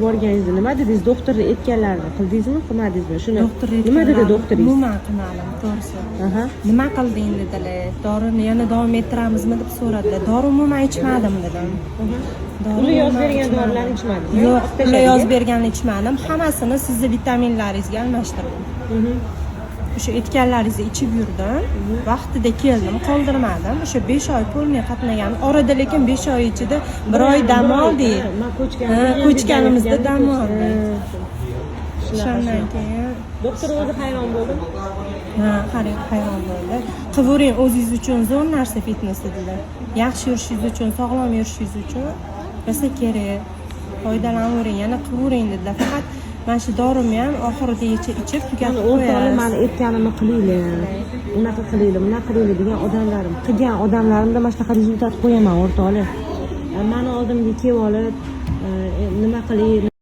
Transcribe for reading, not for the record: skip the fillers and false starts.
borganingizni nima dedingiz? Doktor aytganlarini qildingizmi, qilmadingizmi? Shuni Doktor nima dedi doktoringiz? umuman qilmadim, to'g'risi. Nima qilding dedilar. Dorini yana davom ettiramizmi deb so'radilar. Dori umuman ichmadim dedim. Ular yozib bergan dorilarni ichmadingiz? Yo'q, ular yozib berganini ichmadim. Hammasini sizni vitaminlaringizga almashtirdim. O'sha aytganlaringizni ichib yurdim. Vaqtida keldim, qoldirmadim. O'sha 5 oy polniy qatnagan. Orada lekin 5 oy ichida 1 oy dam oldik. Ko'chganimizda dam oldik. Shundan keyin Doktor o'zi hayron bo'ldi. Hayron bo'ldi. Qilavering o'zingiz uchun zo'r narsa fitness dedilar. Yaxshi yurishingiz uchun, sog'lom yurishingiz uchun rosa kerak. Foydalanavering, yana qilavering dedilar. Faqat mana shu dorimni ham oxirigacha ichib tugatib o'rtoqlar, meni aytganimni qilinglar. Unaqa qilinglar, bunaqa qilinglar degan odamlarim, qilgan odamlarimda mana shunaqa rezultat qo'yaman o'rtoqlar. Mani oldimga kelib olib, nima qiling